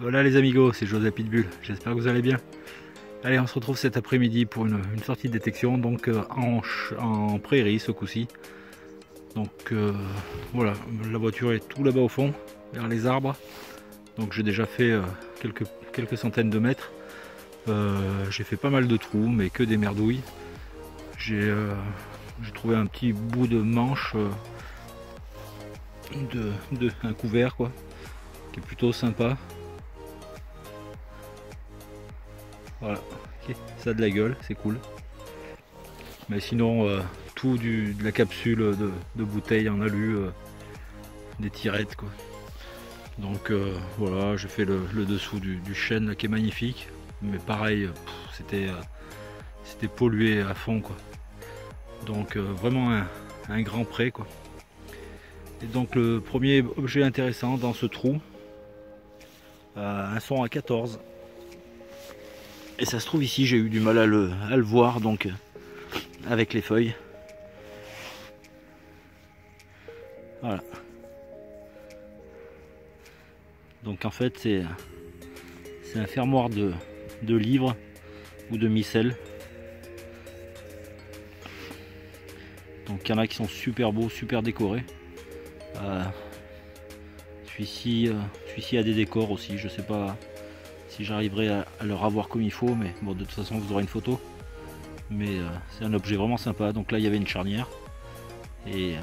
Voilà les amigos, c'est José Pitbull, j'espère que vous allez bien. Allez, on se retrouve cet après-midi pour une sortie de détection, donc en prairie ce coup-ci. Donc voilà, la voiture est tout là-bas au fond, vers les arbres. Donc j'ai déjà fait quelques centaines de mètres. J'ai fait pas mal de trous, mais que des merdouilles. J'ai trouvé un petit bout de manche, un couvert quoi, qui est plutôt sympa. Voilà, okay. Ça a de la gueule, c'est cool. Mais sinon, tout de la capsule de bouteille en alu, des tirettes quoi. Donc voilà, j'ai fait le dessous du chêne là, qui est magnifique. Mais pareil, c'était pollué à fond quoi. Donc vraiment un grand pré quoi. Et donc le premier objet intéressant dans ce trou, un son à 14. Et ça se trouve ici, j'ai eu du mal à le voir donc avec les feuilles. Voilà. Donc en fait c'est un fermoir de livres ou de micelles. Donc il y en a qui sont super beaux, super décorés. Celui-ci a des décors aussi, je sais pas si j'arriverai à leur avoir comme il faut, mais bon, de toute façon vous aurez une photo. Mais c'est un objet vraiment sympa. Donc là il y avait une charnière et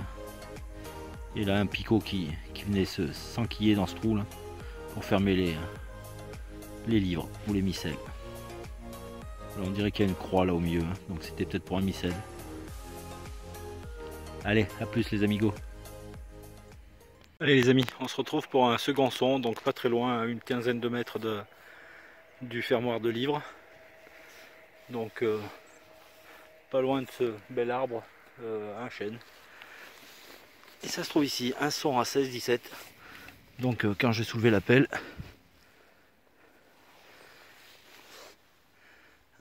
là un picot qui venait s'enquiller dans ce trou là pour fermer les livres ou les micelles. Là, on dirait qu'il y a une croix là au milieu, hein, donc c'était peut-être pour un micelle. Allez, à plus les amigos. Allez les amis, on se retrouve pour un second son, donc pas très loin, à une quinzaine de mètres du fermoir de livres. Donc pas loin de ce bel arbre, un chêne. Et ça se trouve ici, un son à 16-17. Donc quand j'ai soulevé la pelle,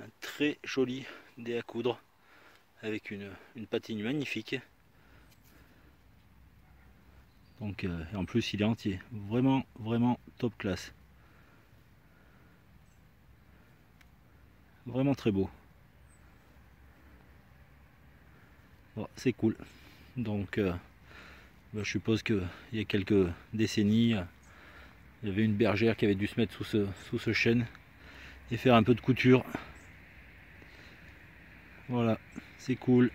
un très joli dé à coudre avec une patine magnifique. Donc et en plus il est entier, vraiment top classe. Vraiment très beau. Bon, c'est cool. Donc je suppose qu'il y a quelques décennies, il y avait une bergère qui avait dû se mettre sous ce chêne et faire un peu de couture. Voilà, c'est cool.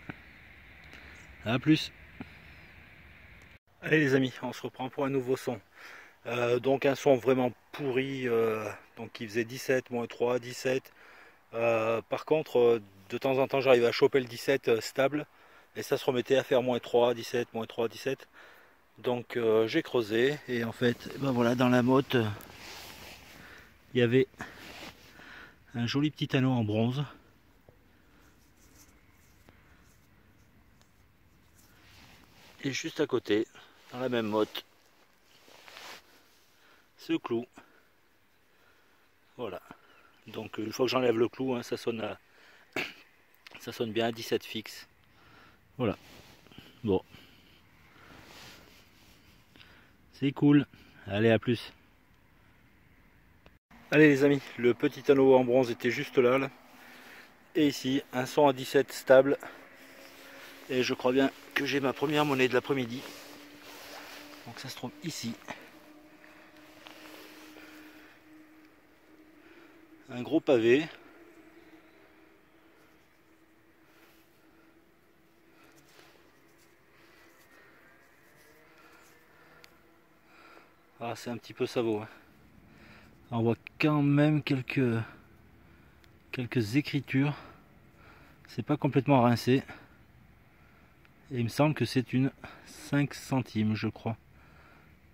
À plus. Allez les amis, on se reprend pour un nouveau son. Donc un son vraiment pourri, donc qui faisait 17, moins 3, 17. Par contre, de temps en temps j'arrivais à choper le 17 stable et ça se remettait à faire moins 3, 17, moins 3, 17. Donc j'ai creusé et en fait, ben voilà, dans la motte, il y avait un joli petit anneau en bronze. Et juste à côté, dans la même motte, ce clou. Voilà. Donc une fois que j'enlève le clou, hein, ça sonne bien à 17 fixe. Voilà. Bon. C'est cool. Allez, à plus. Allez les amis, le petit anneau en bronze était juste là. Et ici, un son à 17 stable. Et je crois bien que j'ai ma première monnaie de l'après-midi. Donc ça se trouve ici. Un gros pavé. Ah, c'est un petit peu sabot. Hein. On voit quand même quelques écritures. C'est pas complètement rincé. Et il me semble que c'est une 5 centimes, je crois.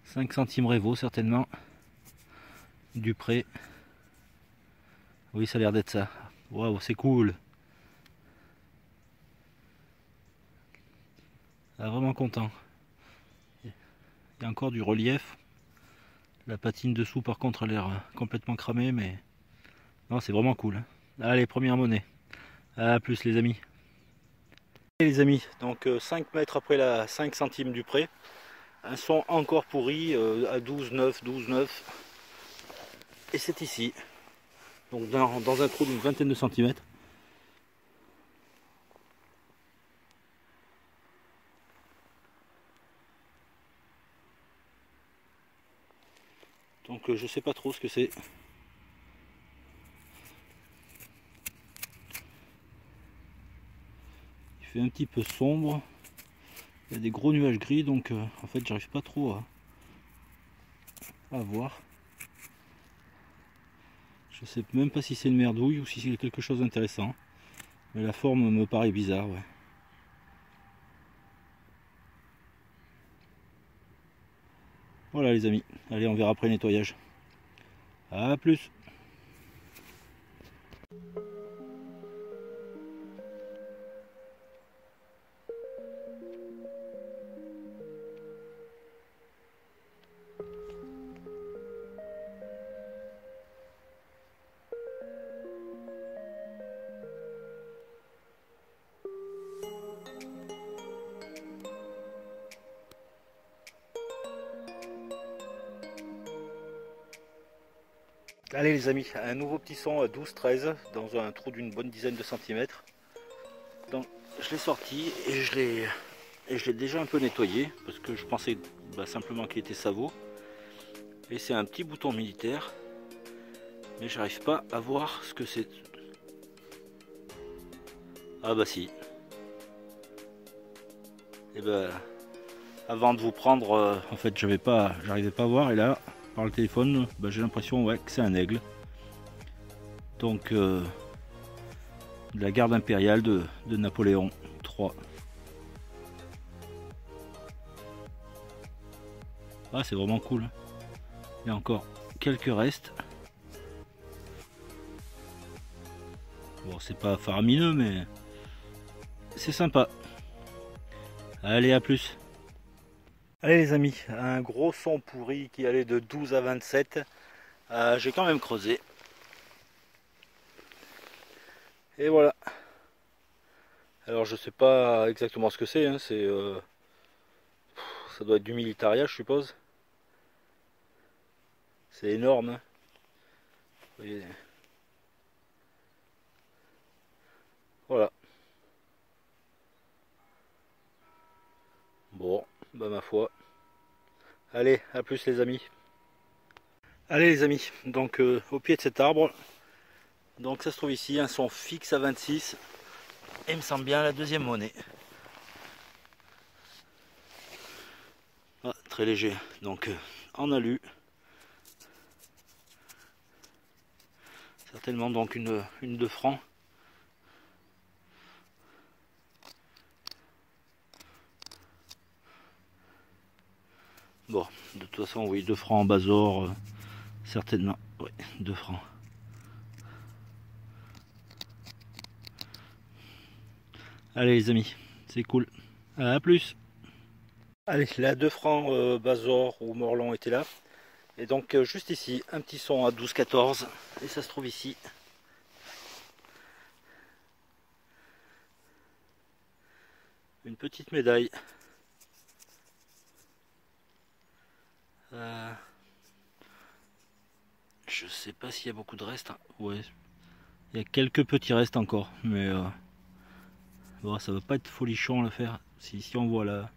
5 centimes Révo, certainement. Du pré. Oui, ça a l'air d'être ça. Waouh, c'est cool. Ah, vraiment content. Il y a encore du relief. La patine dessous, par contre, a l'air complètement cramée, mais non, c'est vraiment cool. Allez, première monnaie. À plus, les amis. Et les amis, donc 5 mètres après la 5 centimes du pré. Un son encore pourri à 12,9, 12,9. Et c'est ici. Donc dans un trou d'une vingtaine de centimètres. Donc je sais pas trop ce que c'est. Il fait un petit peu sombre. Il y a des gros nuages gris, donc en fait j'arrive pas trop à voir. Je sais même pas si c'est une merdouille ou si c'est quelque chose d'intéressant. Mais la forme me paraît bizarre, ouais. Voilà les amis, allez on verra après le nettoyage. A plus. Allez les amis, un nouveau petit son à 12-13 dans un trou d'une bonne dizaine de centimètres. Donc je l'ai sorti et je l'ai déjà un peu nettoyé parce que je pensais simplement qu'il était sabot. Et c'est un petit bouton militaire, mais j'arrive pas à voir ce que c'est. Ah bah si. Et ben avant de vous prendre, en fait j'arrivais pas à voir, et là par le téléphone j'ai l'impression que c'est un aigle. Donc de la garde impériale de Napoléon III. Ah c'est vraiment cool. Il y a encore quelques restes. Bon c'est pas faramineux mais c'est sympa. Allez à plus. Allez les amis, un gros son pourri qui allait de 12 à 27. J'ai quand même creusé. Et voilà. Alors je sais pas exactement ce que c'est, hein. Ça doit être du militaria je suppose. C'est énorme, hein. Vous voyez. Voilà. Bon, ma foi. Allez, à plus les amis. Allez les amis, donc au pied de cet arbre, donc ça se trouve ici, un son fixe à 26, et il me semble bien la deuxième monnaie. Ah, très léger, donc en alu. Certainement donc une 2 francs. Bon, de toute façon, oui, 2 francs en basor, certainement, oui, 2 francs. Allez les amis, c'est cool. À plus. Allez, la 2 francs basor ou morlon était là. Et donc juste ici, un petit son à 12-14. Et ça se trouve ici. Une petite médaille. Je sais pas s'il y a beaucoup de restes. Ouais, il y a quelques petits restes encore, mais bon, ça va pas être folichon à le faire. Si on voit là,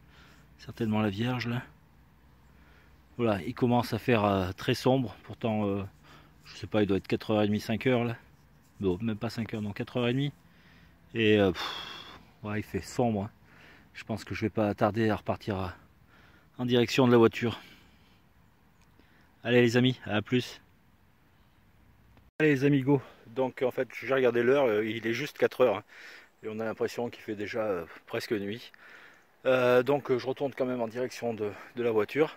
certainement la Vierge là. Voilà, il commence à faire très sombre. Pourtant, je sais pas, il doit être 4h30, 5h là. Bon, même pas 5h, non, 4h30. Et ouais, il fait sombre, hein. Je pense que je vais pas tarder à repartir en direction de la voiture. Allez les amis, à plus. Allez les amigos, donc en fait j'ai regardé l'heure, il est juste 4h, hein, et on a l'impression qu'il fait déjà presque nuit. Donc je retourne quand même en direction de la voiture.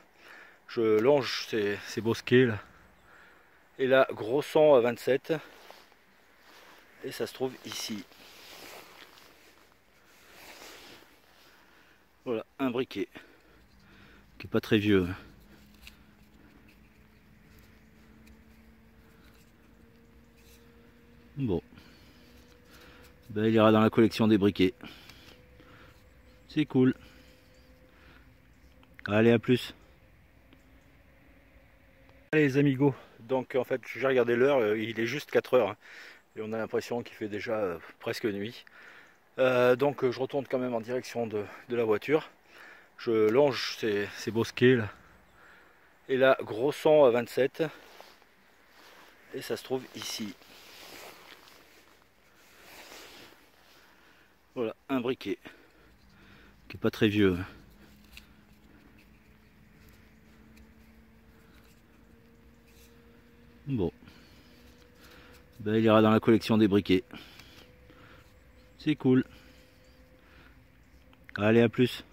Je longe ces bosquets là. Et là, gros son à 27. Et ça se trouve ici. Voilà, un briquet. Qui est pas très vieux. Bon. Ben, il ira dans la collection des briquets. C'est cool. Allez, à plus. Allez les amigos, donc en fait j'ai regardé l'heure, il est juste 4 heures, hein, et on a l'impression qu'il fait déjà presque nuit. Donc je retourne quand même en direction de la voiture. Je longe ces bosquets là. Et là, gros son à 27. Et ça se trouve ici. Voilà, un briquet. Qui est pas très vieux. Bon. Ben, il ira dans la collection des briquets. C'est cool. Allez, à plus.